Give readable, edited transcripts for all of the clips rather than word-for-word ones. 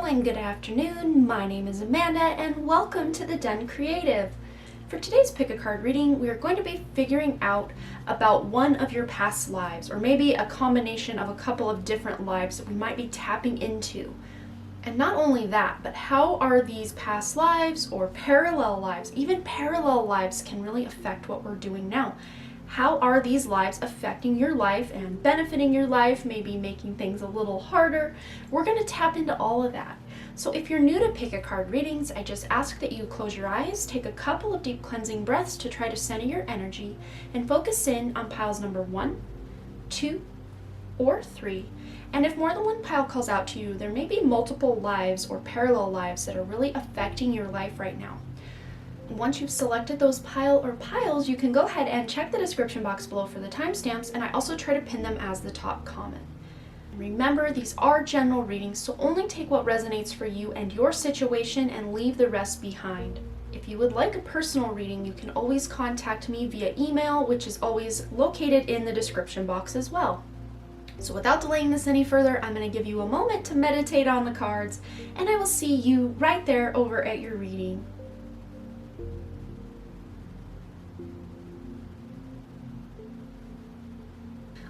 and good afternoon. My name is Amanda and welcome to the Den Creative. For today's pick a card reading, we are going to be figuring out about one of your past lives, or maybe a combination of a couple of different lives that we might be tapping into. And not only that, but how are these past lives or parallel lives, even parallel lives can really affect what we're doing now. How are these lives affecting your life and benefiting your life, maybe making things a little harder? We're going to tap into all of that. So if you're new to pick a card readings, I just ask that you close your eyes, take a couple of deep cleansing breaths to try to center your energy, and focus in on piles number 1, 2, or 3. And if more than one pile calls out to you, there may be multiple lives or parallel lives that are really affecting your life right now. Once you've selected those pile or piles, you can go ahead and check the description box below for the timestamps, and I also try to pin them as the top comment. Remember, these are general readings, so only take what resonates for you and your situation and leave the rest behind. If you would like a personal reading, you can always contact me via email, which is always located in the description box as well. So without delaying this any further, I'm going to give you a moment to meditate on the cards, and I will see you right there over at your reading.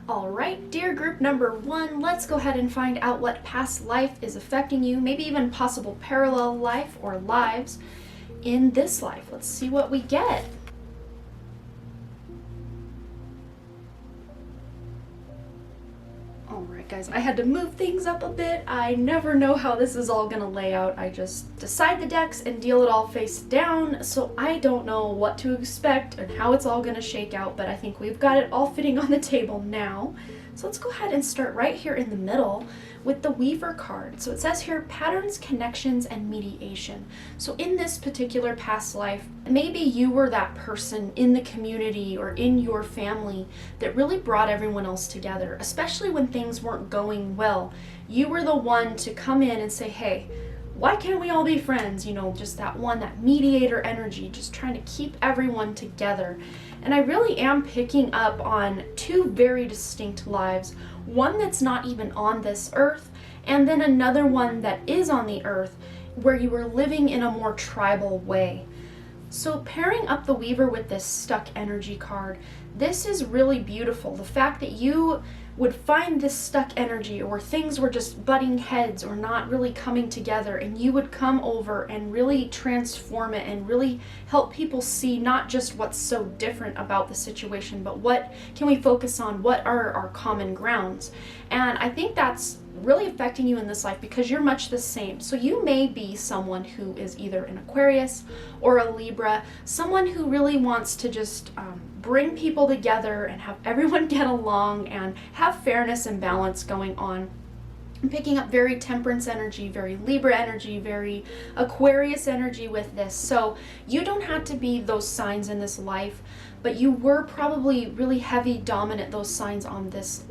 Alright, dear group number 1, let's go ahead and find out what past life is affecting you, maybe even possible parallel life or lives in this life. Let's see what we get. Alright guys, I had to move things up a bit. I never know how this is all gonna lay out. I just decide the decks and deal it all face down, so I don't know what to expect and how it's all gonna shake out, but I think we've got it all fitting on the table now. So let's go ahead and start right here in the middle with the Weaver card. So it says here, patterns, connections, and mediation. So in this particular past life, maybe you were that person in the community or in your family that really brought everyone else together, especially when things weren't going well. You were the one to come in and say, hey, why can't we all be friends? You know, just that mediator energy, just trying to keep everyone together. And I really am picking up on two very distinct lives, one that's not even on this earth, and then another one that is on the earth, where you were living in a more tribal way. So pairing up the Weaver with this stuck energy card, this is really beautiful. The fact that you would find this stuck energy, or things were just butting heads or not really coming together, and you would come over and really transform it and really help people see not just what's so different about the situation, but what can we focus on, what are our common grounds. And I think that's really affecting you in this life because you're much the same. So you may be someone who is either an Aquarius or a Libra, someone who really wants to just bring people together and have everyone get along and have fairness and balance going on. I'm picking up very Temperance energy, very Libra energy, very Aquarius energy with this. So you don't have to be those signs in this life, but you were probably really heavy dominant those signs on this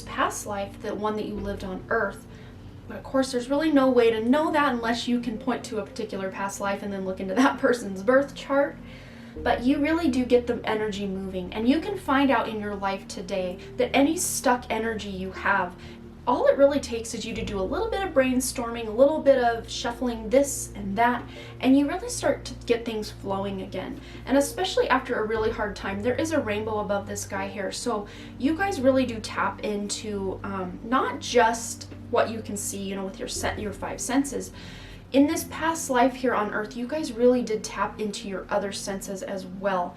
past life, the one that you lived on Earth. But of course, there's really no way to know that unless you can point to a particular past life and then look into that person's birth chart. But you really do get the energy moving, and you can find out in your life today that any stuck energy you have, all it really takes is you to do a little bit of brainstorming, a little bit of shuffling this and that, and you really start to get things flowing again. And especially after a really hard time, there is a rainbow above this guy here. So you guys really do tap into not just what you can see, you know, with your 5 senses. In this past life here on Earth, you guys really did tap into your other senses as well.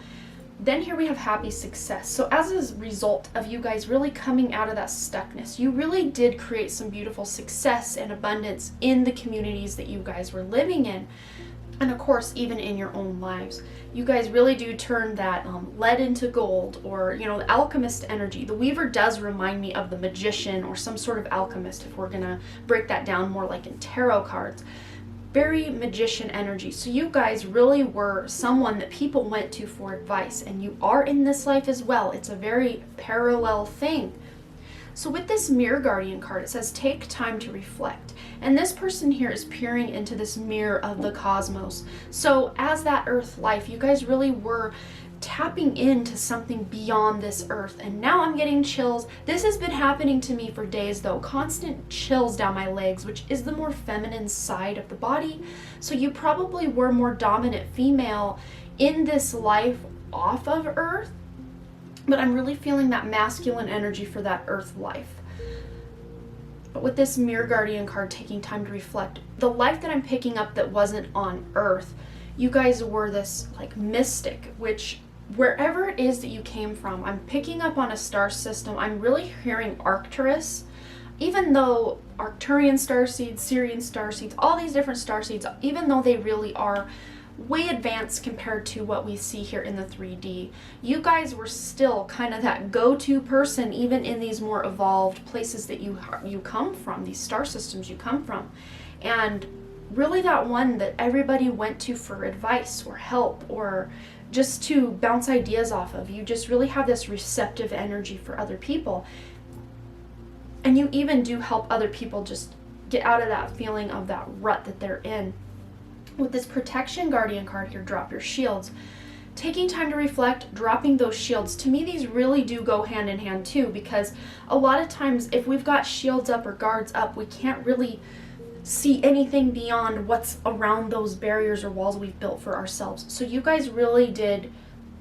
Then here we have happy success. So as a result of you guys really coming out of that stuckness, you really did create some beautiful success and abundance in the communities that you guys were living in. And of course, even in your own lives. You guys really do turn that lead into gold, or, you know, the alchemist energy. The Weaver does remind me of the magician or some sort of alchemist, if we're gonna break that down more like in tarot cards. Very magician energy. So you guys really were someone that people went to for advice, and you are in this life as well. It's a very parallel thing. So with this Mirror Guardian card, it says take time to reflect. And this person here is peering into this mirror of the cosmos. So as that earth life, you guys really were tapping into something beyond this earth. And now I'm getting chills. This has been happening to me for days though, constant chills down my legs, which is the more feminine side of the body. So you probably were more dominant female in this life off of earth, but I'm really feeling that masculine energy for that earth life. But with this Mirror Guardian card, taking time to reflect, the life that I'm picking up that wasn't on earth, you guys were this like mystic, which wherever it is that you came from, I'm picking up on a star system. I'm really hearing Arcturus, even though Arcturian starseeds, Sirian starseeds, all these different starseeds, even though they really are way advanced compared to what we see here in the 3D, you guys were still kind of that go-to person even in these more evolved places that you come from, these star systems you come from. And really that one that everybody went to for advice or help or just to bounce ideas off of. You just really have this receptive energy for other people. And you even do help other people just get out of that feeling of that rut that they're in. With this Protection Guardian card here, drop your shields. Taking time to reflect, dropping those shields. To me, these really do go hand in hand too, because a lot of times if we've got shields up or guards up, we can't really see anything beyond what's around those barriers or walls we've built for ourselves. So you guys really did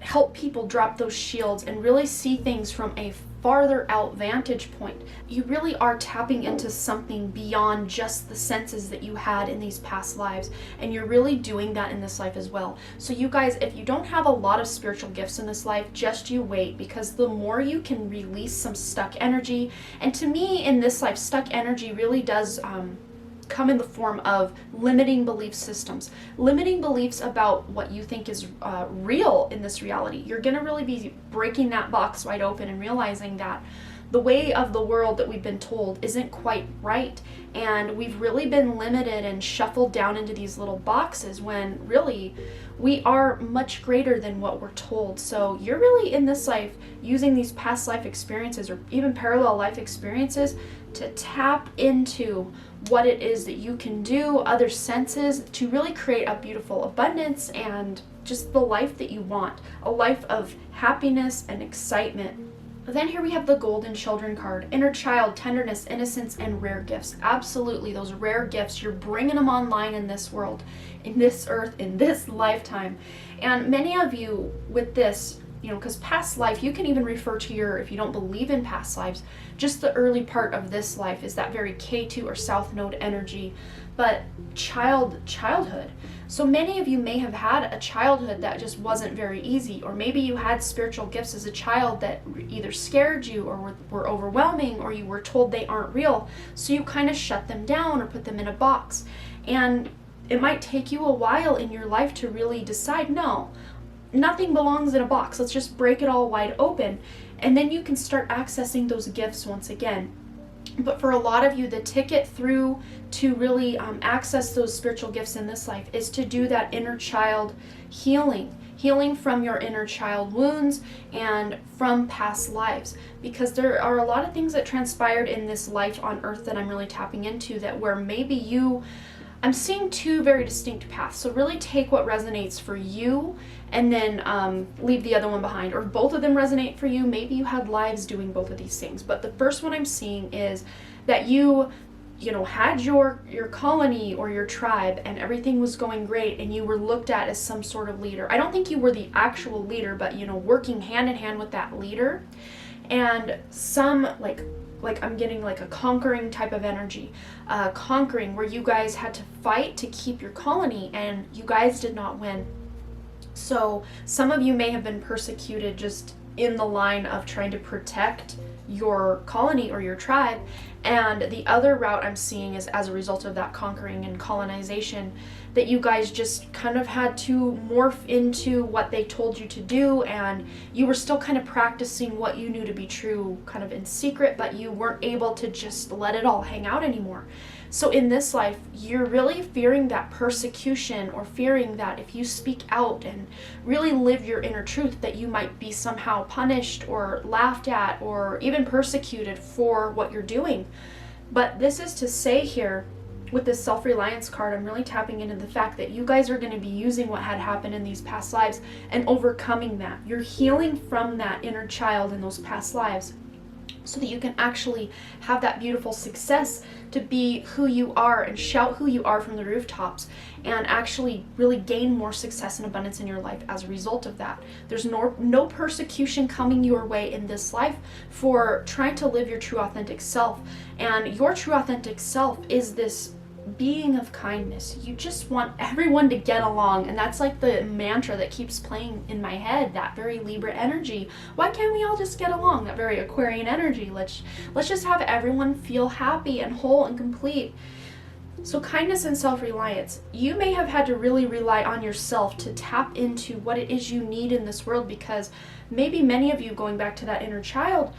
help people drop those shields and really see things from a farther out vantage point. You really are tapping into something beyond just the senses that you had in these past lives, and you're really doing that in this life as well. So you guys, if you don't have a lot of spiritual gifts in this life, just you wait, because the more you can release some stuck energy, and to me in this life, stuck energy really does come in the form of limiting belief systems, limiting beliefs about what you think is real in this reality. You're going to really be breaking that box wide open and realizing that the way of the world that we've been told isn't quite right, and we've really been limited and shuffled down into these little boxes when really we are much greater than what we're told. So you're really in this life using these past life experiences or even parallel life experiences to tap into what it is that you can do, other senses, to really create a beautiful abundance and just the life that you want, a life of happiness and excitement. Then here we have the Golden Children card. Inner child, tenderness, innocence, and rare gifts. Absolutely, those rare gifts, you're bringing them online in this world, in this earth, in this lifetime. And many of you with this, because past life, you can even refer to if you don't believe in past lives, just the early part of this life is that very K2 or South Node energy, but childhood. So many of you may have had a childhood that just wasn't very easy, or maybe you had spiritual gifts as a child that either scared you or were overwhelming, or you were told they aren't real, so you kind of shut them down or put them in a box. And it might take you a while in your life to really decide, no, nothing belongs in a box. Let's just break it all wide open. And then you can start accessing those gifts once again. But for a lot of you, the ticket through to really access those spiritual gifts in this life is to do that inner child healing from your inner child wounds and from past lives. Because there are a lot of things that transpired in this life on earth that I'm really tapping into, that where maybe I'm seeing two very distinct paths. So really take what resonates for you and then leave the other one behind. Or if both of them resonate for you, maybe you had lives doing both of these things. But the first one I'm seeing is that you had your colony or your tribe and everything was going great and you were looked at as some sort of leader. I don't think you were the actual leader, but working hand in hand with that leader. And some like I'm getting like a conquering type of energy, conquering where you guys had to fight to keep your colony and you guys did not win. So some of you may have been persecuted just in the line of trying to protect your colony or your tribe, and the other route I'm seeing is as a result of that conquering and colonization, that you guys just kind of had to morph into what they told you to do, and you were still kind of practicing what you knew to be true kind of in secret, but you weren't able to just let it all hang out anymore. So in this life, you're really fearing that persecution, or fearing that if you speak out and really live your inner truth, that you might be somehow punished or laughed at or even persecuted for what you're doing. But this is to say here, with this self-reliance card, I'm really tapping into the fact that you guys are going to be using what had happened in these past lives and overcoming that. You're healing from that inner child in those past lives, so that you can actually have that beautiful success to be who you are and shout who you are from the rooftops, and actually really gain more success and abundance in your life as a result of that. There's no persecution coming your way in this life for trying to live your true authentic self. And your true authentic self is this being of kindness. You just want everyone to get along, and that's like the mantra that keeps playing in my head, that very Libra energy. Why can't we all just get along? That very Aquarian energy. Let's just have everyone feel happy and whole and complete. So kindness and self-reliance. You may have had to really rely on yourself to tap into what it is you need in this world, because maybe many of you, going back to that inner child,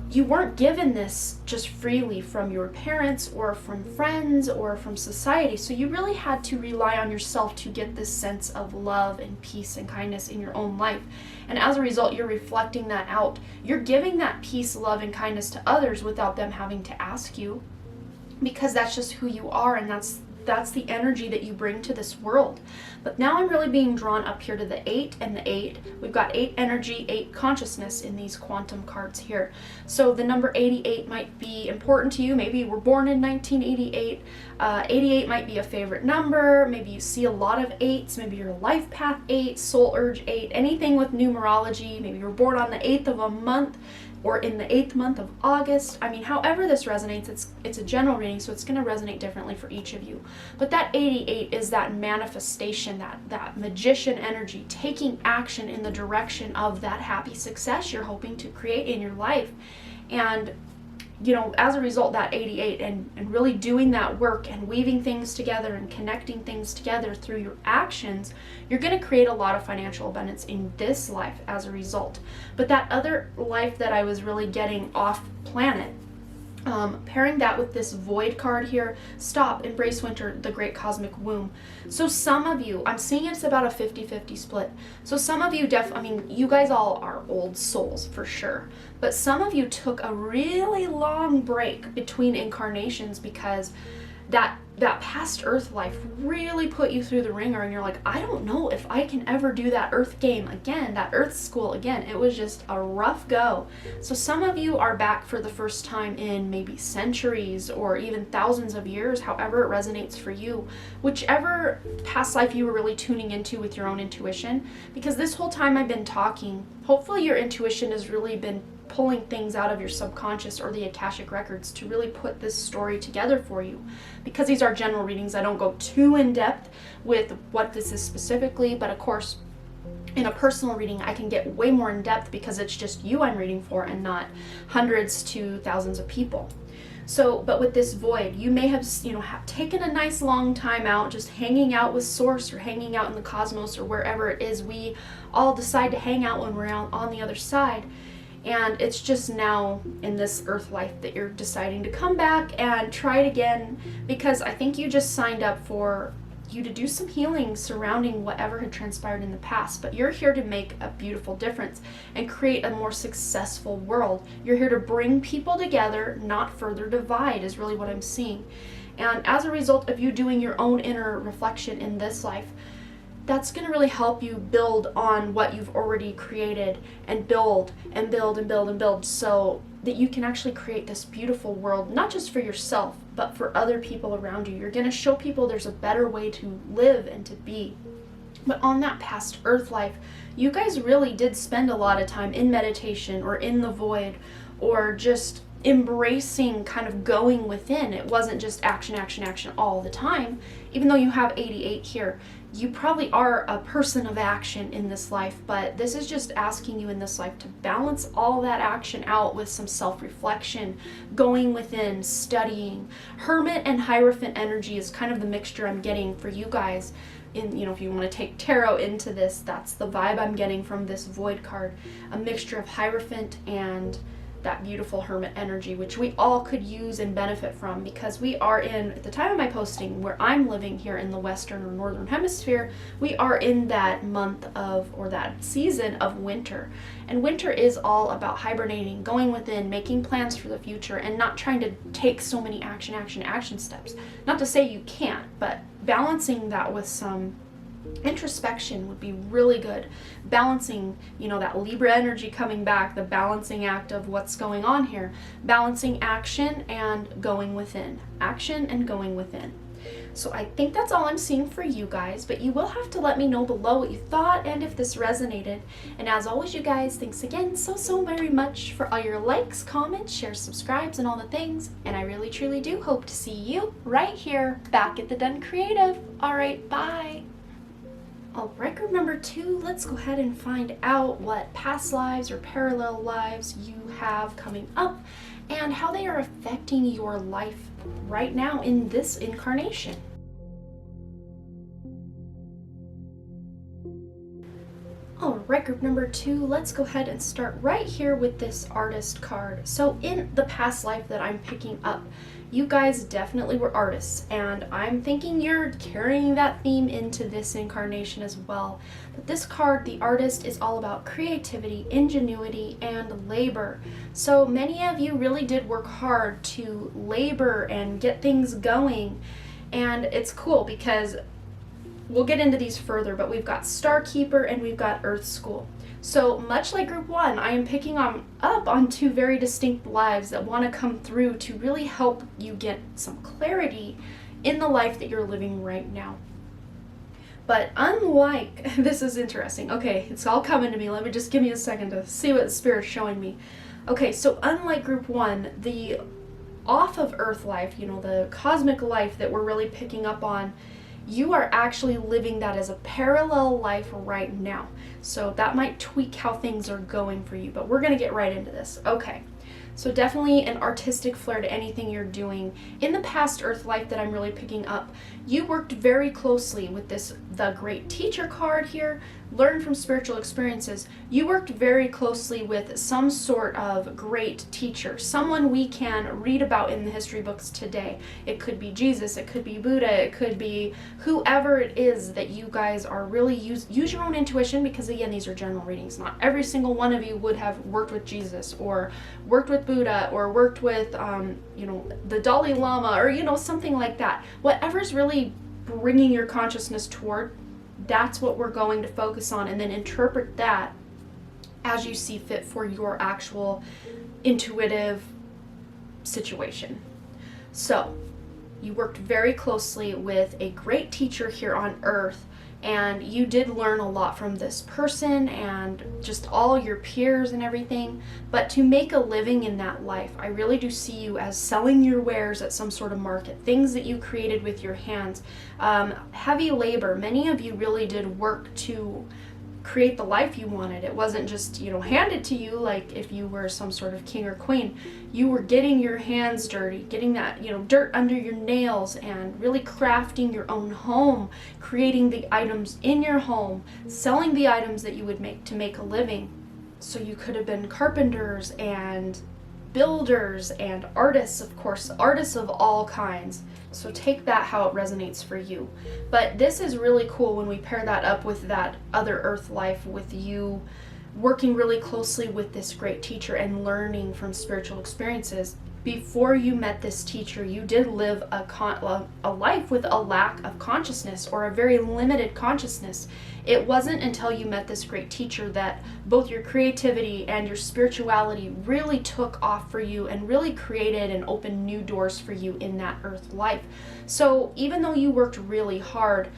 you weren't given this just freely from your parents or from friends or from society. So you really had to rely on yourself to get this sense of love and peace and kindness in your own life. And as a result, you're reflecting that out. You're giving that peace, love, and kindness to others without them having to ask you, because that's just who you are, and that's the energy that you bring to this world. But now I'm really being drawn up here to the 8 and the 8. We've got 8 energy, 8 consciousness in these quantum cards here. So the number 88 might be important to you. Maybe you were born in 1988. 88 might be a favorite number. Maybe you see a lot of 8s. Maybe you're life path 8, soul urge 8, anything with numerology. Maybe you were born on the 8th of a month, or in the 8th month of August. I mean, however this resonates, it's a general reading, so it's going to resonate differently for each of you. But that 88 is that manifestation, that magician energy, taking action in the direction of that happy success you're hoping to create in your life. And as a result, that 88 and really doing that work and weaving things together and connecting things together through your actions, you're going to create a lot of financial abundance in this life as a result. But that other life that I was really getting off planet, pairing that with this void card here, stop, embrace winter, the great cosmic womb. So some of you, I'm seeing it's about a 50-50 split. So some of you you guys all are old souls for sure, but some of you took a really long break between incarnations because that past earth life really put you through the ringer, and you're like, I don't know if I can ever do that earth game again, that earth school again. It was just a rough go. So some of you are back for the first time in maybe centuries or even thousands of years, however it resonates for you, whichever past life you were really tuning into with your own intuition. Because this whole time I've been talking, hopefully your intuition has really been pulling things out of your subconscious or the Akashic records to really put this story together for you. Because these are general readings, I don't go too in depth with what this is specifically, but of course in a personal reading I can get way more in depth because it's just you I'm reading for and not hundreds to thousands of people. So, but with this void, you may have taken a nice long time out, just hanging out with Source or hanging out in the cosmos or wherever it is we all decide to hang out when we're on the other side. And it's just now in this earth life that you're deciding to come back and try it again, because I think you just signed up for you to do some healing surrounding whatever had transpired in the past. But you're here to make a beautiful difference and create a more successful world. You're here to bring people together, not further divide, is really what I'm seeing. And as a result of you doing your own inner reflection in this life, that's going to really help you build on what you've already created and build and build and build and build, so that you can actually create this beautiful world, not just for yourself, but for other people around you. You're going to show people there's a better way to live and to be. But on that past earth life, you guys really did spend a lot of time in meditation or in the void, or just embracing kind of going within. It wasn't just action, action, action all the time. Even though you have 88 here, you probably are a person of action in this life, but this is just asking you in this life to balance all that action out with some self-reflection, going within, studying. Hermit and Hierophant energy is kind of the mixture I'm getting for you guys. If you want to take tarot into this, that's the vibe I'm getting from this void card. A mixture of Hierophant and that beautiful hermit energy, which we all could use and benefit from, because we are in, at the time of my posting, where I'm living here in the Western or Northern Hemisphere, we are in that month of, or that season of winter. And winter is all about hibernating, going within, making plans for the future, and not trying to take so many action steps. Not to say you can't, but balancing that with some introspection would be really good. Balancing, that Libra energy coming back, the balancing act of what's going on here. Balancing action and going within. Action and going within. So I think that's all I'm seeing for you guys, but you will have to let me know below what you thought and if this resonated. And as always, you guys, thanks again so very much for all your likes, comments, shares, subscribes, and all the things. And I really truly do hope to see you right here back at the Den Creative. All right, bye. All right, group number 2, let's go ahead and find out what past lives or parallel lives you have coming up and how they are affecting your life right now in this incarnation. All right, group number 2, let's go ahead and start right here with this artist card. So in the past life that I'm picking up, you guys definitely were artists, and I'm thinking you're carrying that theme into this incarnation as well. But this card, the artist, is all about creativity, ingenuity, and labor. So many of you really did work hard to labor and get things going, and it's cool because we'll get into these further, but we've got Starkeeper and we've got Earth School. So much like group 1, I am picking up on 2 very distinct lives that want to come through to really help you get some clarity in the life that you're living right now. But unlike, this is interesting. Okay, it's all coming to me. Let me just give me a second to see what the Spirit's showing me. Okay, so unlike group 1, the off of Earth life, the cosmic life that we're really picking up on, you are actually living that as a parallel life right now. So that might tweak how things are going for you, but we're going to get right into this. Okay, so definitely an artistic flair to anything you're doing. In the past Earth life that I'm really picking up, you worked very closely with the Great Teacher card here, learn from spiritual experiences. You worked very closely with some sort of great teacher, someone we can read about in the history books today. It could be Jesus, it could be Buddha, it could be whoever it is that you guys are really use your own intuition, because again, these are general readings. Not every single one of you would have worked with Jesus or worked with Buddha or worked with the Dalai Lama or something like that. Whatever's really bringing your consciousness toward, that's what we're going to focus on, and then interpret that as you see fit for your actual intuitive situation. So you worked very closely with a great teacher here on Earth, and you did learn a lot from this person and just all your peers and everything. But to make a living in that life, I really do see you as selling your wares at some sort of market, things that you created with your hands. Heavy labor. Many of you really did work to create the life you wanted. It wasn't just, handed to you like if you were some sort of king or queen. You were getting your hands dirty, getting that, dirt under your nails, and really crafting your own home, creating the items in your home, selling the items that you would make to make a living. So you could have been carpenters and builders and artists, of course, artists of all kinds. So take that how it resonates for you. But this is really cool when we pair that up with that other Earth life, with you working really closely with this great teacher and learning from spiritual experiences. Before you met this teacher, you did live a life with a lack of consciousness, or a very limited consciousness. It wasn't until you met this great teacher that both your creativity and your spirituality really took off for you and really created and opened new doors for you in that Earth life. So even though you worked really hard,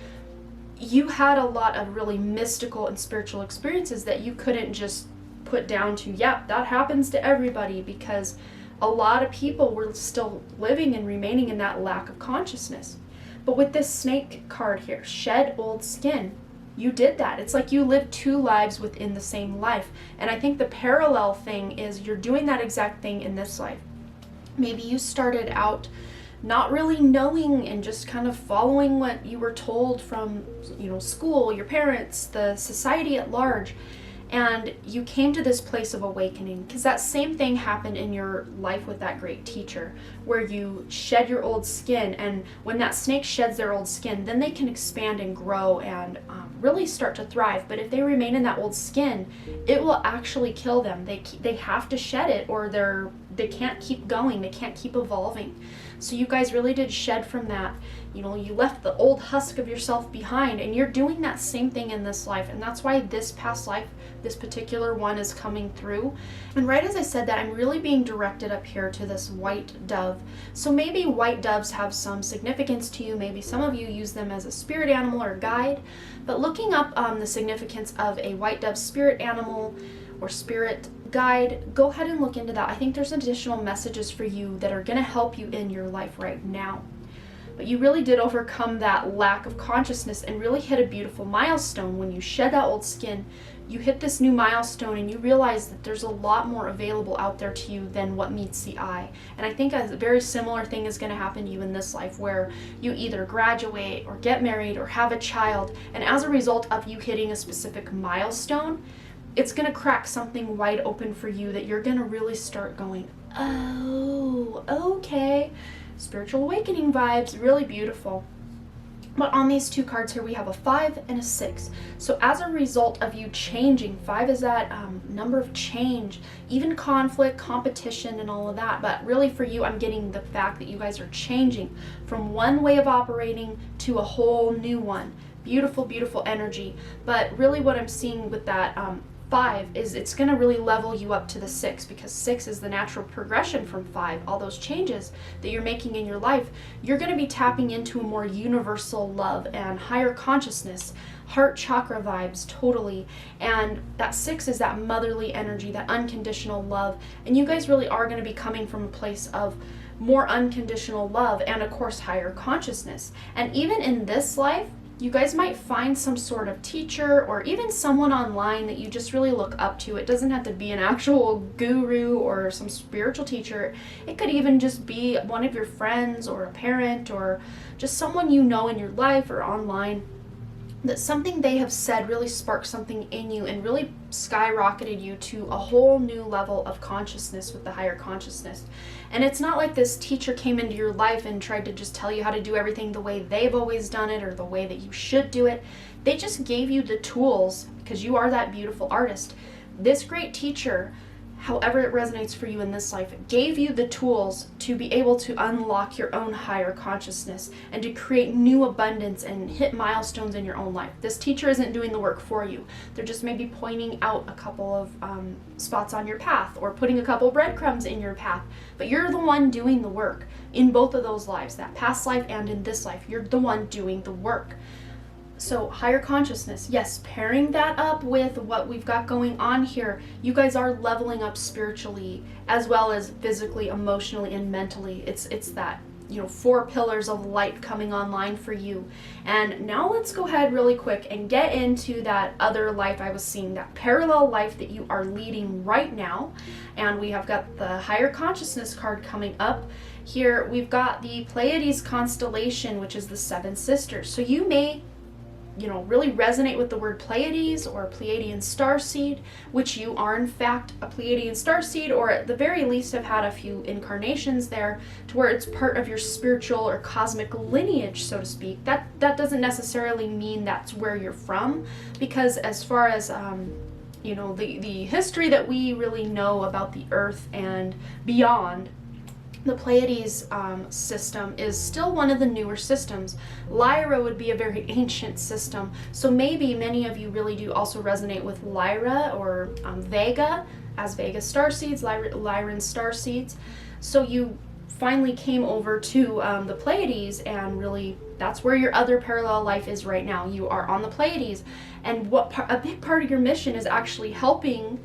you had a lot of really mystical and spiritual experiences that you couldn't just put down to, yep, that happens to everybody, because a lot of people were still living and remaining in that lack of consciousness. But with this snake card here, shed old skin, you did that. It's like you lived 2 lives within the same life. And I think the parallel thing is you're doing that exact thing in this life. Maybe you started out not really knowing and just kind of following what you were told from, school, your parents, the society at large. and you came to this place of awakening, because that same thing happened in your life with that great teacher, where you shed your old skin, and when that snake sheds their old skin, then they can expand and grow and really start to thrive. But if they remain in that old skin, it will actually kill them. They have to shed it, or they can't keep going, they can't keep evolving. So you guys really did shed from that. You know, you left the old husk of yourself behind, and you're doing that same thing in this life. And that's why this past life, this particular one, is coming through. And right as I said that, I'm really being directed up here to this white dove. So maybe white doves have some significance to you. Maybe some of you use them as a spirit animal or guide. But looking up the significance of a white dove spirit animal or spirit guide, go ahead and look into that. I think there's additional messages for you that are going to help you in your life right now. But you really did overcome that lack of consciousness and really hit a beautiful milestone. When you shed that old skin, you hit this new milestone, and you realize that there's a lot more available out there to you than what meets the eye. And I think a very similar thing is going to happen to you in this life, where you either graduate or get married or have a child, and as a result of you hitting a specific milestone, it's going to crack something wide open for you that you're going to really start going, oh, okay. Spiritual awakening vibes, really beautiful. But on these two cards here, we have a 5 and a 6. So as a result of you changing, 5 is that number of change, even conflict, competition, and all of that. But really for you, I'm getting the fact that you guys are changing from one way of operating to a whole new one. Beautiful, beautiful energy. But really what I'm seeing with that 5 is it's going to really level you up to the 6, because 6 is the natural progression from 5. All those changes that you're making in your life, you're going to be tapping into a more universal love and higher consciousness, heart chakra vibes, totally. And that 6 is that motherly energy, that unconditional love. And you guys really are going to be coming from a place of more unconditional love and, of course, higher consciousness. And even in this life, you guys might find some sort of teacher or even someone online that you just really look up to. It doesn't have to be an actual guru or some spiritual teacher. It could even just be one of your friends or a parent or just someone you know in your life or online, that something they have said really sparked something in you and really skyrocketed you to a whole new level of consciousness with the higher consciousness. And it's not like this teacher came into your life and tried to just tell you how to do everything the way they've always done it or the way that you should do it. They just gave you the tools, because you are that beautiful artist. This great teacher, however it resonates for you in this life, gave you the tools to be able to unlock your own higher consciousness and to create new abundance and hit milestones in your own life. This teacher isn't doing the work for you. They're just maybe pointing out a couple of spots on your path or putting a couple breadcrumbs in your path. But you're the one doing the work in both of those lives, that past life and in this life. You're the one doing the work. So higher consciousness, yes, pairing that up with what we've got going on here, you guys are leveling up spiritually as well as physically, emotionally, and mentally. It's that, 4 pillars of light coming online for you. And now let's go ahead really quick and get into that other life I was seeing, that parallel life that you are leading right now. And we have got the higher consciousness card coming up. Here we've got the Pleiades constellation, which is the 7 sisters. So you may really resonate with the word Pleiades or Pleiadian starseed, which you are in fact a Pleiadian starseed, or at the very least have had a few incarnations there, to where it's part of your spiritual or cosmic lineage, so to speak. That doesn't necessarily mean that's where you're from, because as far as the history that we really know about the Earth and beyond, the Pleiades system is still one of the newer systems. Lyra would be a very ancient system, so maybe many of you really do also resonate with Lyra or Vega, as Vega starseeds, Lyran starseeds. So you finally came over to the Pleiades, and really that's where your other parallel life is right now. You are on the Pleiades, and a big part of your mission is actually helping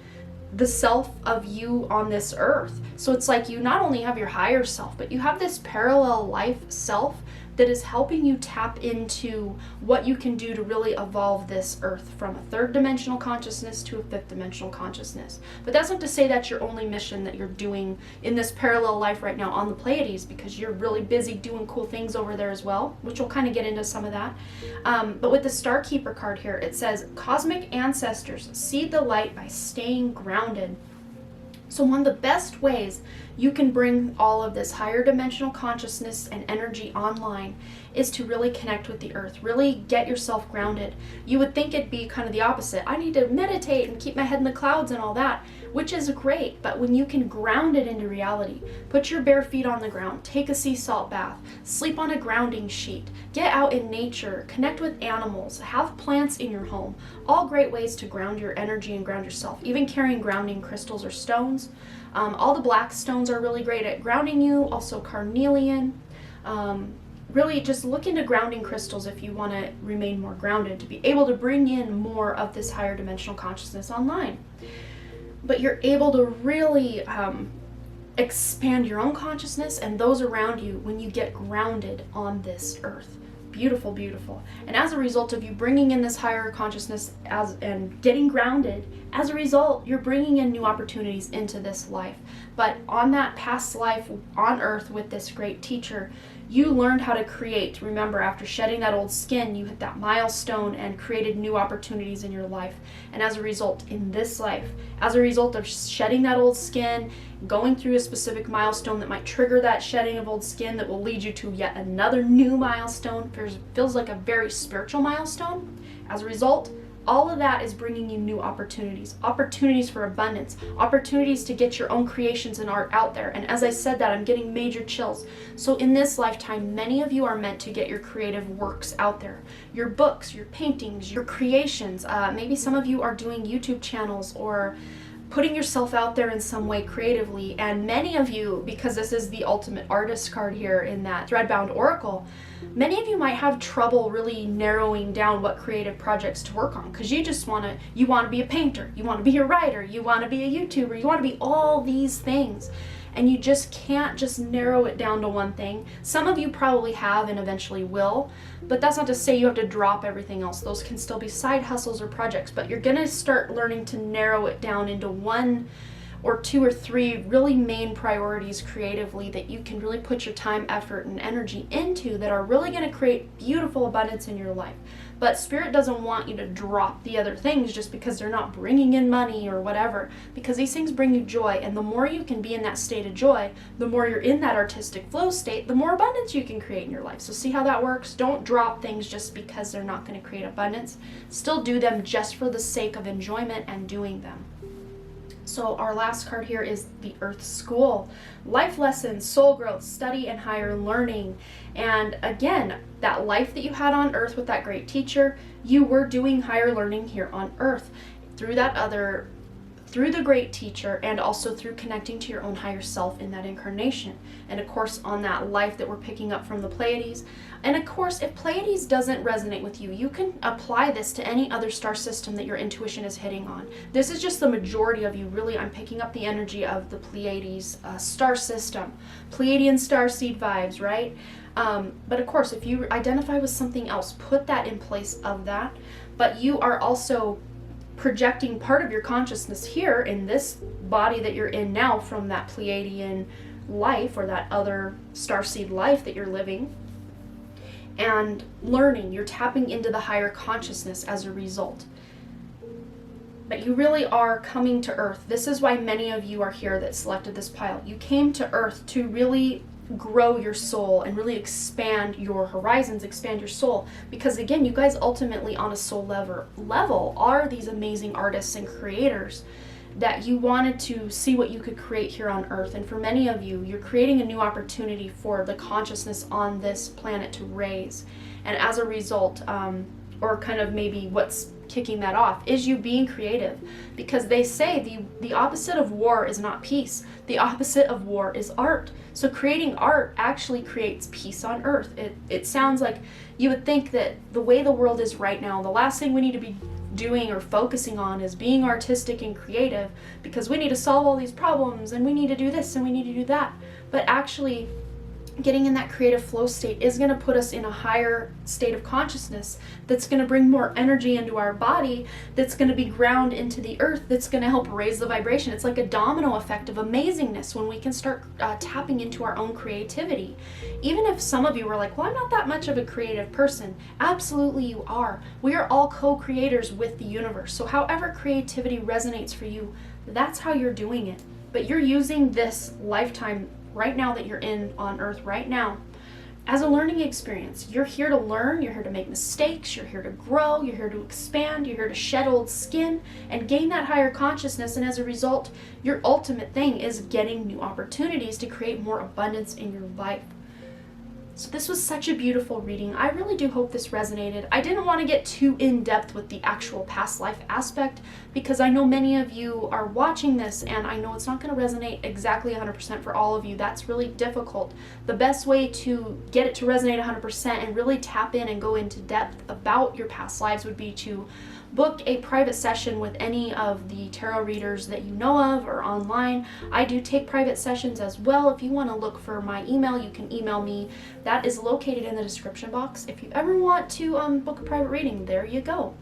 the self of you on this earth. So it's like you not only have your higher self, but you have this parallel life self that is helping you tap into what you can do to really evolve this earth from a third dimensional consciousness to a fifth dimensional consciousness. But that's not to say that's your only mission that you're doing in this parallel life right now on the Pleiades, because you're really busy doing cool things over there as well, which we'll kind of get into some of that. But with the Star Keeper card here, it says, cosmic ancestors seed the light by staying grounded. So one of the best ways you can bring all of this higher dimensional consciousness and energy online is to really connect with the earth, really get yourself grounded. You would think it'd be kind of the opposite. I need to meditate and keep my head in the clouds and all that, which is great, but when you can ground it into reality, put your bare feet on the ground, take a sea salt bath, sleep on a grounding sheet, get out in nature, connect with animals, have plants in your home, all great ways to ground your energy and ground yourself. Even carrying grounding crystals or stones. All the black stones are really great at grounding you, also carnelian. Really just look into grounding crystals if you want to remain more grounded, to be able to bring in more of this higher dimensional consciousness online. But you're able to really expand your own consciousness and those around you when you get grounded on this earth. Beautiful, beautiful. And as a result of you bringing in this higher consciousness and getting grounded, as a result, you're bringing in new opportunities into this life. But on that past life on earth with this great teacher, you learned how to create. Remember, after shedding that old skin, you hit that milestone and created new opportunities in your life. And as a result, in this life, as a result of shedding that old skin, going through a specific milestone that might trigger that shedding of old skin that will lead you to yet another new milestone, feels like a very spiritual milestone. As a result, all of that is bringing you new opportunities for abundance, opportunities to get your own creations and art out there. And as I said that, I'm getting major chills. So in this lifetime, many of you are meant to get your creative works out there. Your books, your paintings, your creations. Maybe some of you are doing YouTube channels or putting yourself out there in some way creatively. And many of you, because this is the ultimate artist card here in that Threadbound Oracle, many of you might have trouble really narrowing down what creative projects to work on, because you want to be a painter, you want to be a writer, you want to be a YouTuber, you want to be all these things. And you just can't just narrow it down to one thing. Some of you probably have and eventually will, but that's not to say you have to drop everything else. Those can still be side hustles or projects, but you're gonna start learning to narrow it down into one or two or three really main priorities creatively that you can really put your time, effort, and energy into that are really gonna create beautiful abundance in your life. But Spirit doesn't want you to drop the other things just because they're not bringing in money or whatever, because these things bring you joy, and the more you can be in that state of joy, the more you're in that artistic flow state, the more abundance you can create in your life. So see how that works? Don't drop things just because they're not going to create abundance. Still do them just for the sake of enjoyment and doing them. So our last card here is the Earth School. Life lessons, soul growth, study, and higher learning. And again, that life that you had on Earth with that great teacher, you were doing higher learning here on Earth through the great teacher, and also through connecting to your own higher self in that incarnation. And of course, on that life that we're picking up from the Pleiades. And of course, if Pleiades doesn't resonate with you, you can apply this to any other star system that your intuition is hitting on. This is just the majority of you. Really, I'm picking up the energy of the Pleiades star system. Pleiadian starseed vibes, right? But of course, if you identify with something else, put that in place of that. But you are also projecting part of your consciousness here in this body that you're in now from that Pleiadian life or that other starseed life that you're living, and learning. You're tapping into the higher consciousness as a result. But you really are coming to Earth. This is why many of you are here that selected this pile. You came to Earth to really grow your soul and really expand your horizons, expand your soul. Because again, you guys ultimately on a soul level are these amazing artists and creators that you wanted to see what you could create here on Earth. And for many of you, you're creating a new opportunity for the consciousness on this planet to raise. And as a result, or kind of maybe what's kicking that off, is you being creative. Because they say the opposite of war is not peace. The opposite of war is art. So creating art actually creates peace on Earth. It sounds like you would think that the way the world is right now, the last thing we need to be doing or focusing on is being artistic and creative, because we need to solve all these problems and we need to do this and we need to do that. But actually, getting in that creative flow state is going to put us in a higher state of consciousness that's going to bring more energy into our body, that's going to be ground into the earth, that's going to help raise the vibration. It's like a domino effect of amazingness when we can start tapping into our own creativity. Even if some of you were like, well, I'm not that much of a creative person. Absolutely you are. We are all co-creators with the universe. So however creativity resonates for you, that's how you're doing it. But you're using this lifetime right now that you're in on earth right now as a learning experience. You're here to learn, you're here to make mistakes, you're here to grow, you're here to expand, you're here to shed old skin and gain that higher consciousness. And as a result, your ultimate thing is getting new opportunities to create more abundance in your life. So this was such a beautiful reading. I really do hope this resonated. I didn't want to get too in-depth with the actual past life aspect because I know many of you are watching this and I know it's not going to resonate exactly 100% for all of you. That's really difficult. The best way to get it to resonate 100% and really tap in and go into depth about your past lives would be to book a private session with any of the tarot readers that you know of or online. I do take private sessions as well. If you want to look for my email, you can email me. That is located in the description box. If you ever want to book a private reading, there you go.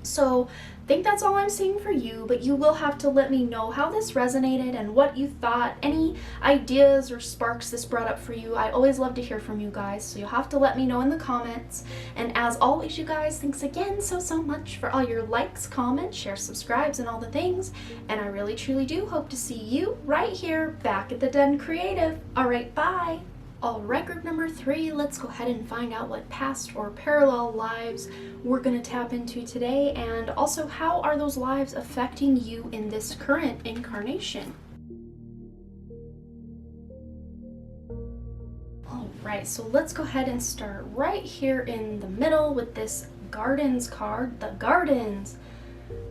So I think that's all I'm seeing for you, but you will have to let me know how this resonated and what you thought, any ideas or sparks this brought up for you. I always love to hear from you guys, so you'll have to let me know in the comments. And as always, you guys, thanks again so much for all your likes, comments, shares, subscribes, and all the things. And I really truly do hope to see you right here back at the Den Creative. All right, bye. All right, group number 3, let's go ahead and find out what past or parallel lives we're going to tap into today, and also how are those lives affecting you in this current incarnation. All right, so let's go ahead and start right here in the middle with this Gardens card. The Gardens.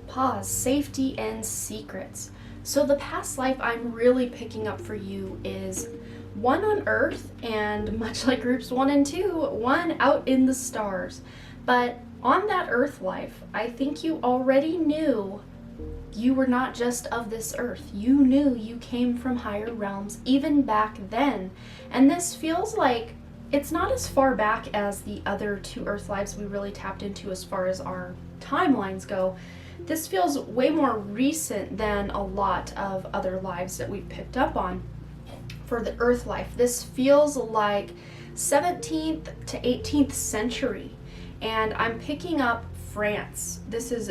Pause, safety, and secrets. So the past life I'm really picking up for you is one on Earth, and much like groups 1 and 2, one out in the stars. But on that Earth life, I think you already knew you were not just of this Earth. You knew you came from higher realms even back then. And this feels like it's not as far back as the other 2 Earth lives we really tapped into as far as our timelines go. This feels way more recent than a lot of other lives that we've picked up on. For the Earth life, this feels like 17th to 18th century, and I'm picking up France. This is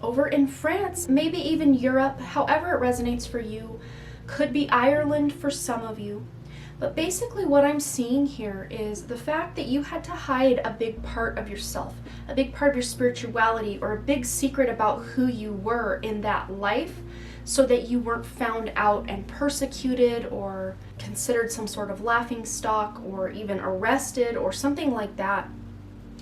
over in France, maybe even Europe, however it resonates for you. Could be Ireland for some of you. But basically what I'm seeing here is the fact that you had to hide a big part of yourself, a big part of your spirituality, or a big secret about who you were in that life, so that you weren't found out and persecuted or considered some sort of laughingstock or even arrested or something like that.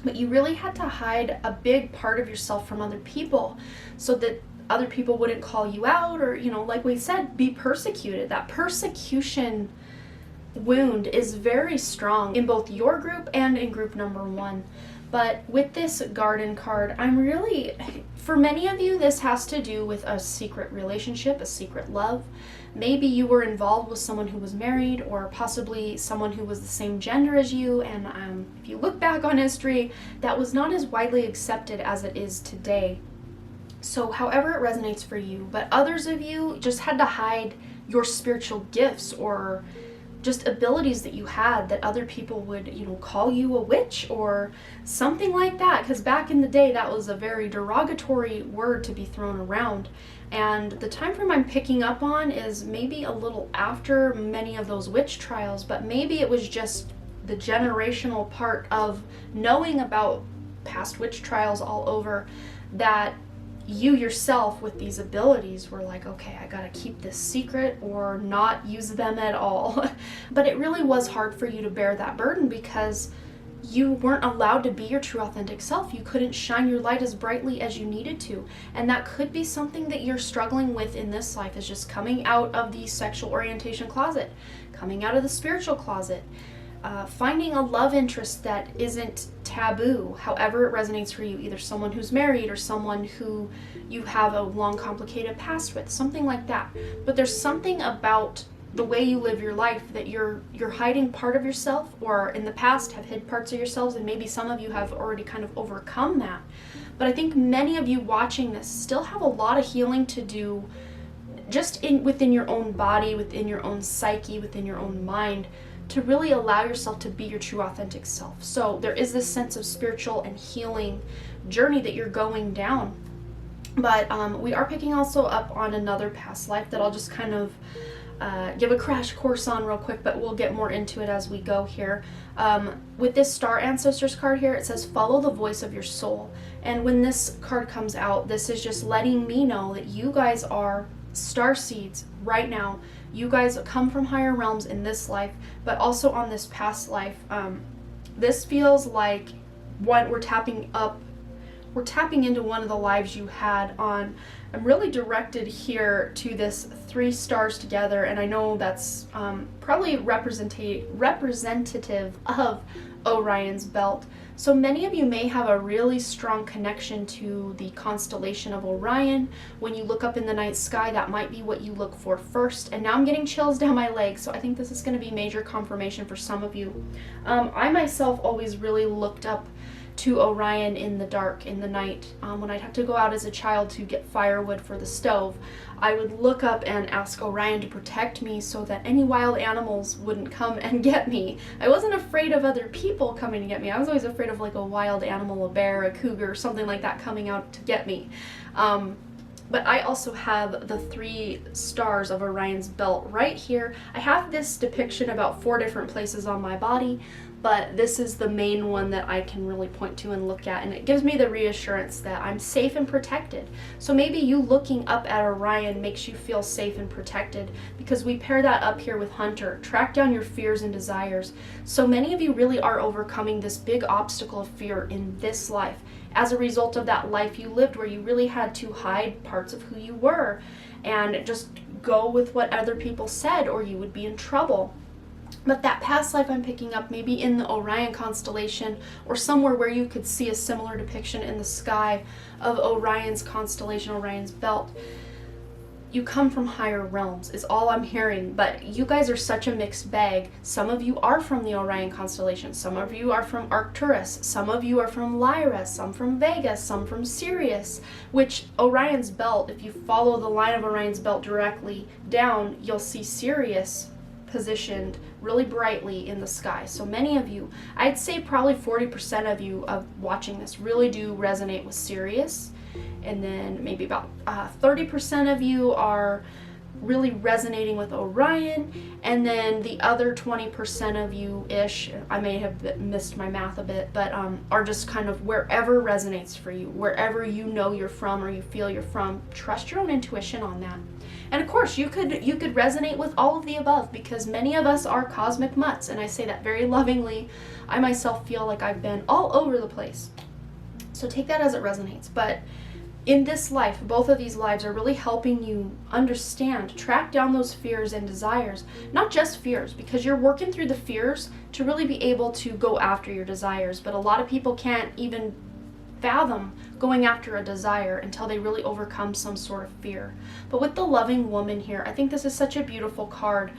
But you really had to hide a big part of yourself from other people so that other people wouldn't call you out or, like we said, be persecuted. That persecution wound is very strong in both your group and in group number 1. But with this Garden card, for many of you, this has to do with a secret relationship, a secret love. Maybe you were involved with someone who was married, or possibly someone who was the same gender as you, and if you look back on history, that was not as widely accepted as it is today. So however it resonates for you, but others of you just had to hide your spiritual gifts or just abilities that you had that other people would, call you a witch or something like that. Because back in the day, that was a very derogatory word to be thrown around. And the time frame I'm picking up on is maybe a little after many of those witch trials, but maybe it was just the generational part of knowing about past witch trials all over, that you yourself with these abilities were like, okay, I gotta keep this secret or not use them at all. But it really was hard for you to bear that burden because you weren't allowed to be your true authentic self. You couldn't shine your light as brightly as you needed to. And that could be something that you're struggling with in this life, is just coming out of the sexual orientation closet, coming out of the spiritual closet, finding a love interest that isn't taboo, however it resonates for you, either someone who's married or someone who you have a long complicated past with, something like that. But there's something about the way you live your life, that you're hiding part of yourself, or in the past have hid parts of yourselves, and maybe some of you have already kind of overcome that. But I think many of you watching this still have a lot of healing to do, just within your own body, within your own psyche, within your own mind, to really allow yourself to be your true authentic self. So there is this sense of spiritual and healing journey that you're going down. But we are picking also up on another past life that I'll just kind of give a crash course on real quick, but we'll get more into it as we go here. With this Star Ancestors card here, it says follow the voice of your soul. And when this card comes out, this is just letting me know that you guys are star seeds right now. You guys come from higher realms in this life, but also on this past life. This feels like what we're tapping into one of the lives you had on. I'm really directed here to this 3 stars together, and I know that's probably representative of Orion's belt. So many of you may have a really strong connection to the constellation of Orion. When you look up in the night sky, that might be what you look for first. And now I'm getting chills down my legs, so I think this is going to be major confirmation for some of you. I myself always really looked up to Orion in the dark, in the night. When I'd have to go out as a child to get firewood for the stove, I would look up and ask Orion to protect me so that any wild animals wouldn't come and get me. I wasn't afraid of other people coming to get me. I was always afraid of like a wild animal, a bear, a cougar, something like that coming out to get me. But I also have the 3 stars of Orion's belt right here. I have this depiction about 4 different places on my body, but this is the main one that I can really point to and look at, and it gives me the reassurance that I'm safe and protected. So maybe you looking up at Orion makes you feel safe and protected, because we pair that up here with Hunter. Track down your fears and desires. So many of you really are overcoming this big obstacle of fear in this life as a result of that life you lived where you really had to hide parts of who you were and just go with what other people said, or you would be in trouble. But that past life I'm picking up, maybe in the Orion constellation or somewhere where you could see a similar depiction in the sky of Orion's constellation, Orion's belt. You come from higher realms is all I'm hearing, but you guys are such a mixed bag. Some of you are from the Orion constellation, some of you are from Arcturus, some of you are from Lyra, some from Vega, some from Sirius, which Orion's belt, if you follow the line of Orion's belt directly down, you'll see Sirius positioned really brightly in the sky. So many of you, I'd say probably 40% of you of watching this really do resonate with Sirius, and then maybe about 30% of you are really resonating with Orion, and then the other 20% of you ish, I may have missed my math a bit, but are just kind of wherever resonates for you, wherever you know you're from or you feel you're from. Trust your own intuition on that. And of course, you could resonate with all of the above, because many of us are cosmic mutts, and I say that very lovingly. I myself feel like I've been all over the place. So take that as it resonates. But in this life, both of these lives are really helping you understand, track down those fears and desires. Not just fears, because you're working through the fears to really be able to go after your desires. But a lot of people can't even fathom going after a desire until they really overcome some sort of fear. But with the loving woman here, I think this is such a beautiful card.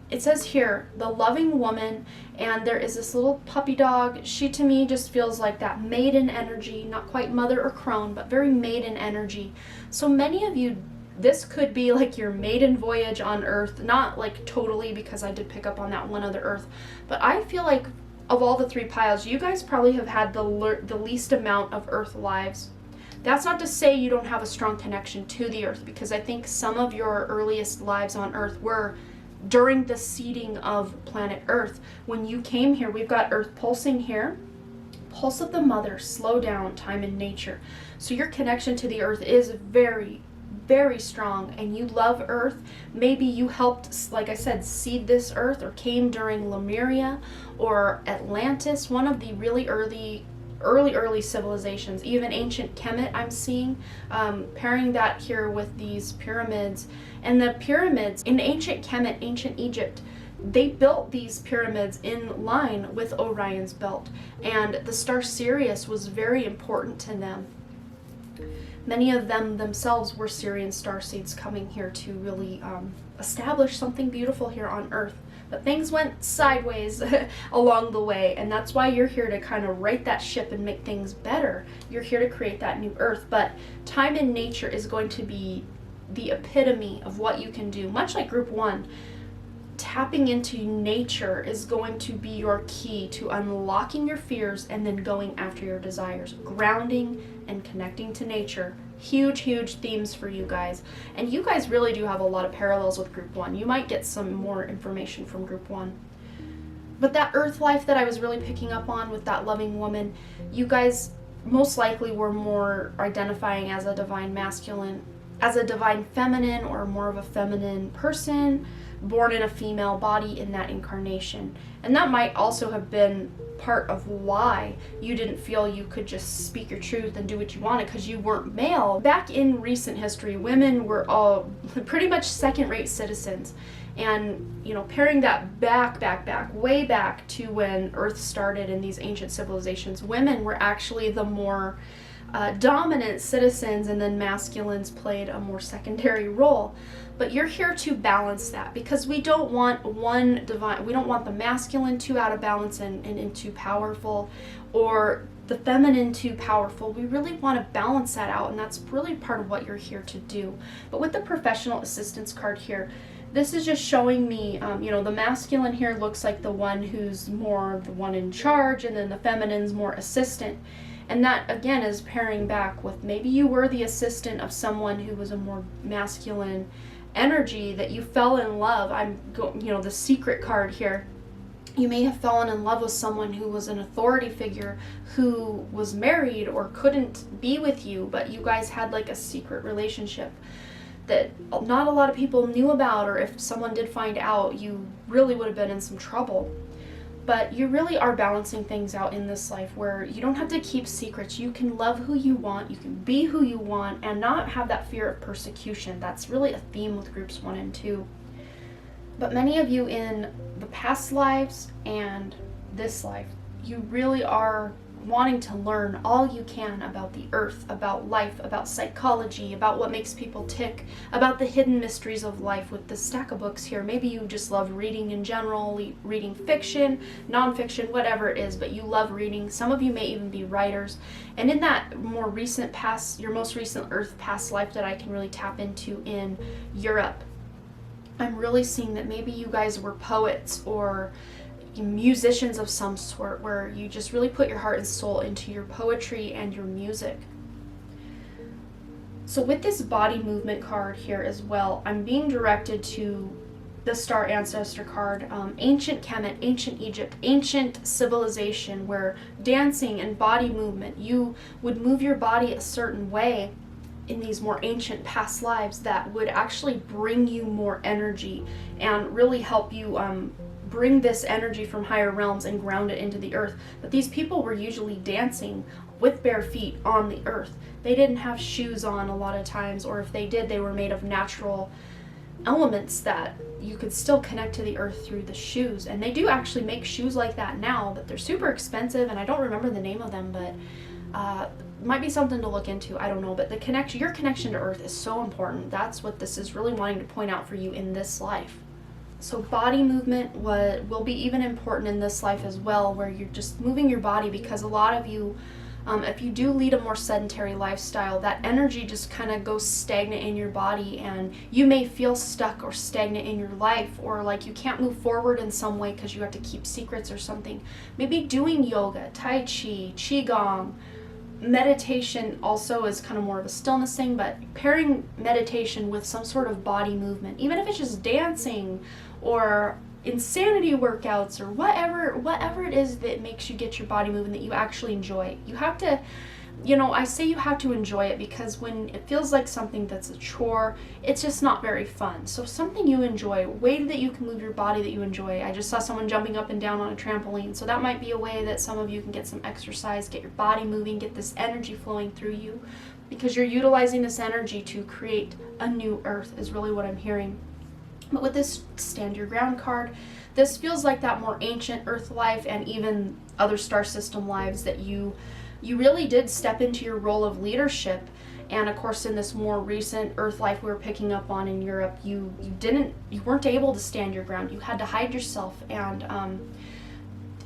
It says here, the loving woman, and there is this little puppy dog. She to me just feels like that maiden energy, not quite mother or crone, but very maiden energy. So many of you, this could be like your maiden voyage on Earth, not like totally, because I did pick up on that one other Earth, but I feel like of all the 3 piles, you guys probably have had the least amount of Earth lives. That's not to say you don't have a strong connection to the Earth, because I think some of your earliest lives on Earth were during the seeding of planet Earth. When you came here, we've got Earth pulsing here. Pulse of the mother, slow down, time in nature. So your connection to the Earth is very, very strong, and you love Earth. Maybe you helped, like I said, seed this Earth, or came during Lemuria or Atlantis, one of the really early civilizations, even ancient Kemet I'm seeing, pairing that here with these pyramids. And the pyramids in ancient Kemet, ancient Egypt, they built these pyramids in line with Orion's belt, and the star Sirius was very important to them. Many of them themselves were Sirian starseeds coming here to really establish something beautiful here on Earth. But things went sideways along the way, and that's why you're here to kind of right that ship and make things better. You're here to create that new Earth, but time in nature is going to be the epitome of what you can do. Much like Group 1, tapping into nature is going to be your key to unlocking your fears and then going after your desires. Grounding and connecting to nature. Huge, huge themes for you guys. And you guys really do have a lot of parallels with Group 1. You might get some more information from Group 1. But that Earth life that I was really picking up on with that loving woman, you guys most likely were more identifying as a divine masculine, as a divine feminine, or more of a feminine person, born in a female body in that incarnation. And that might also have been part of why you didn't feel you could just speak your truth and do what you wanted, because you weren't male. Back in recent history, women were all pretty much second-rate citizens. And, you know, pairing that back, way back to when Earth started in these ancient civilizations, women were actually the more dominant citizens, and then masculines played a more secondary role. But you're here to balance that, because we don't want we don't want the masculine too out of balance and too powerful, or the feminine too powerful. We really want to balance that out, and that's really part of what you're here to do. But with the professional assistance card here, this is just showing me, you know, the masculine here looks like the one who's more the one in charge, and then the feminine's more assistant. And that, again, is pairing back with maybe you were the assistant of someone who was a more masculine energy, that you fell in love. You know, the secret card here. You may have fallen in love with someone who was an authority figure, who was married or couldn't be with you, but you guys had like a secret relationship that not a lot of people knew about, or if someone did find out, you really would have been in some trouble. But you really are balancing things out in this life where you don't have to keep secrets. You can love who you want, you can be who you want, and not have that fear of persecution. That's really a theme with Groups 1 and 2. But many of you in the past lives and this life, you really are wanting to learn all you can about the Earth, about life, about psychology, about what makes people tick, about the hidden mysteries of life with the stack of books here. Maybe you just love reading in general, reading fiction, nonfiction, whatever it is, but you love reading. Some of you may even be writers. And in that more recent past, your most recent Earth past life that I can really tap into in Europe, I'm really seeing that maybe you guys were poets or musicians of some sort, where you just really put your heart and soul into your poetry and your music. So with this body movement card here as well, I'm being directed to the Star Ancestor card, ancient Kemet, ancient Egypt, ancient civilization, where dancing and body movement, you would move your body a certain way in these more ancient past lives that would actually bring you more energy and really help you bring this energy from higher realms and ground it into the earth. But these people were usually dancing with bare feet on the earth. They didn't have shoes on a lot of times, or if they did, they were made of natural elements that you could still connect to the earth through the shoes. And they do actually make shoes like that now, but they're super expensive, and I don't remember the name of them, but might be something to look into. I don't know, but your connection to earth is so important. That's what this is really wanting to point out for you in this life. So body movement will be even important in this life as well, where you're just moving your body, because a lot of you, if you do lead a more sedentary lifestyle, that energy just kind of goes stagnant in your body, and you may feel stuck or stagnant in your life, or like you can't move forward in some way because you have to keep secrets or something. Maybe doing yoga, tai chi, qigong, meditation also is kind of more of a stillness thing, but pairing meditation with some sort of body movement, even if it's just dancing or insanity workouts or whatever it is that makes you get your body moving, that you actually enjoy. You have to, I say you have to enjoy it, because when it feels like something that's a chore, it's just not very fun. So something you enjoy, a way that you can move your body that you enjoy. I just saw someone jumping up and down on a trampoline, so that might be a way that some of you can get some exercise, get your body moving, get this energy flowing through you, because you're utilizing this energy to create a new earth, is really what I'm hearing. But with this Stand Your Ground card, this feels like that more ancient earth life, and even other star system lives, that you really did step into your role of leadership, And of course, in this more recent Earth life we were picking up on in Europe, you weren't able to stand your ground. You had to hide yourself, and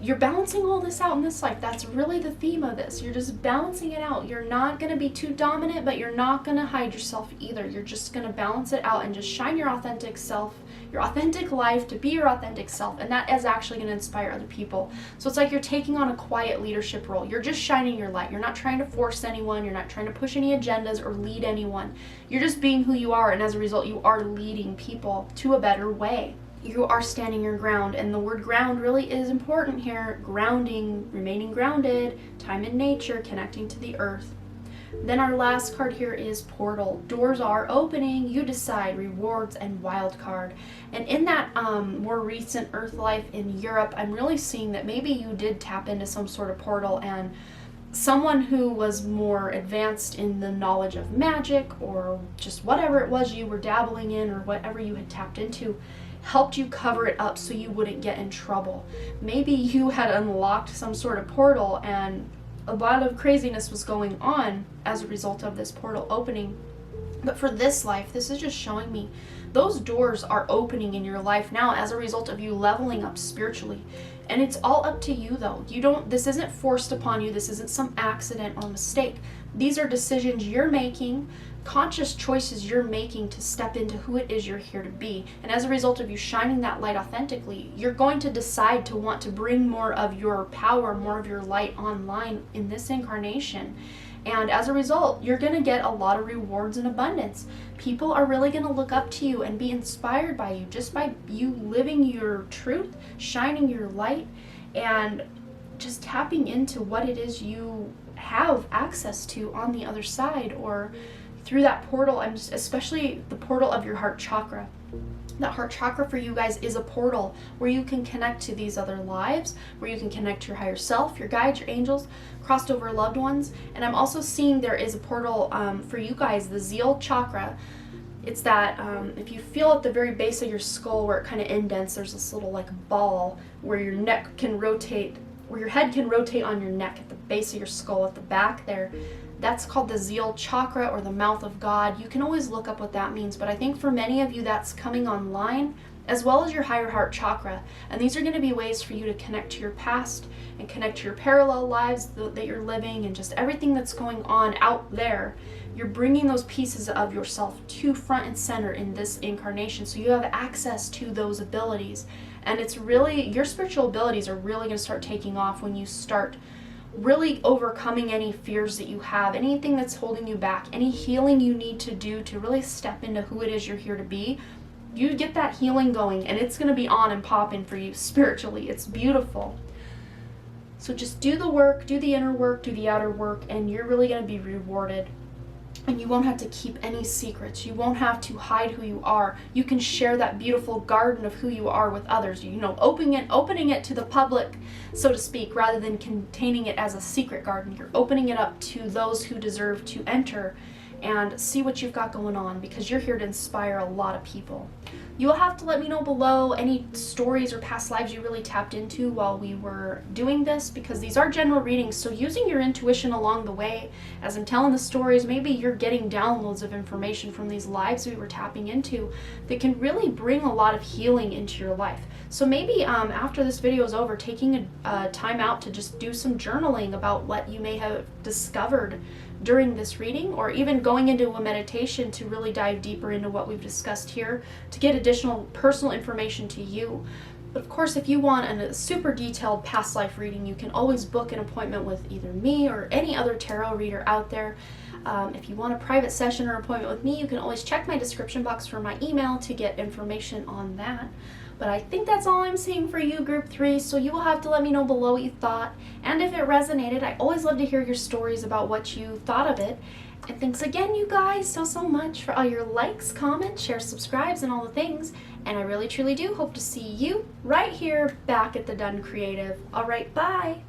you're balancing all this out in this life. That's really the theme of this. You're just balancing it out. You're not going to be too dominant, but you're not going to hide yourself either. You're just going to balance it out and just shine your authentic self, your authentic life, to be your authentic self. And that is actually going to inspire other people. So it's like you're taking on a quiet leadership role. You're just shining your light. You're not trying to force anyone. You're not trying to push any agendas or lead anyone. You're just being who you are. And as a result, you are leading people to a better way. You are standing your ground, and the word ground really is important here. Grounding, remaining grounded, time in nature, connecting to the earth. Then our last card here is portal. Doors are opening, you decide, rewards, and wild card. And in that more recent earth life in Europe, I'm really seeing that maybe you did tap into some sort of portal, and someone who was more advanced in the knowledge of magic or just whatever it was you were dabbling in or whatever you had tapped into helped you cover it up so you wouldn't get in trouble. Maybe you had unlocked some sort of portal and a lot of craziness was going on as a result of this portal opening. But for this life, this is just showing me those doors are opening in your life now as a result of you leveling up spiritually. And it's all up to you though. This isn't forced upon you. This isn't some accident or mistake. These are decisions you're making, conscious choices you're making to step into who it is you're here to be. And as a result of you shining that light authentically, you're going to decide to want to bring more of your power, more of your light online in this incarnation. And as a result, you're going to get a lot of rewards and abundance. People are really going to look up to you and be inspired by you just by you living your truth, shining your light, and just tapping into what it is you have access to on the other side or through that portal. Especially the portal of your heart chakra. That heart chakra for you guys is a portal where you can connect to these other lives, where you can connect to your higher self, your guides, your angels, crossed over loved ones. And I'm also seeing there is a portal for you guys, the Zeal chakra. It's that if you feel at the very base of your skull where it kind of indents, there's this little like ball where your neck can rotate, where your head can rotate on your neck at the base of your skull at the back there. That's called the Zeal chakra or the mouth of God. You can always look up what that means, but I think for many of you that's coming online, as well as your higher heart chakra. And these are going to be ways for you to connect to your past and connect to your parallel lives that you're living and just everything that's going on out there. You're bringing those pieces of yourself to front and center in this incarnation, so you have access to those abilities. And it's really, your spiritual abilities are really going to start taking off when you start really overcoming any fears that you have, anything that's holding you back, any healing you need to do to really step into who it is you're here to be. You get that healing going and it's going to be on and popping for you spiritually. It's beautiful. So just do the work, do the inner work, do the outer work, and you're really going to be rewarded. And you won't have to keep any secrets. You won't have to hide who you are. You can share that beautiful garden of who you are with others. Opening it to the public, so to speak, rather than containing it as a secret garden. You're opening it up to those who deserve to enter and see what you've got going on, because you're here to inspire a lot of people. You will have to let me know below any stories or past lives you really tapped into while we were doing this, because these are general readings, so using your intuition along the way as I'm telling the stories, maybe you're getting downloads of information from these lives we were tapping into that can really bring a lot of healing into your life. So maybe after this video is over, taking a time out to just do some journaling about what you may have discovered during this reading, or even going into a meditation to really dive deeper into what we've discussed here to get additional personal information to you. But of course, if you want a super detailed past life reading, you can always book an appointment with either me or any other tarot reader out there. If you want a private session or appointment with me, you can always check my description box for my email to get information on that. But I think that's all I'm seeing for you, Group 3, so you will have to let me know below what you thought. And if it resonated, I always love to hear your stories about what you thought of it. And thanks again, you guys, so much for all your likes, comments, shares, subscribes, and all the things. And I really, truly do hope to see you right here back at the Done Creative. All right, bye!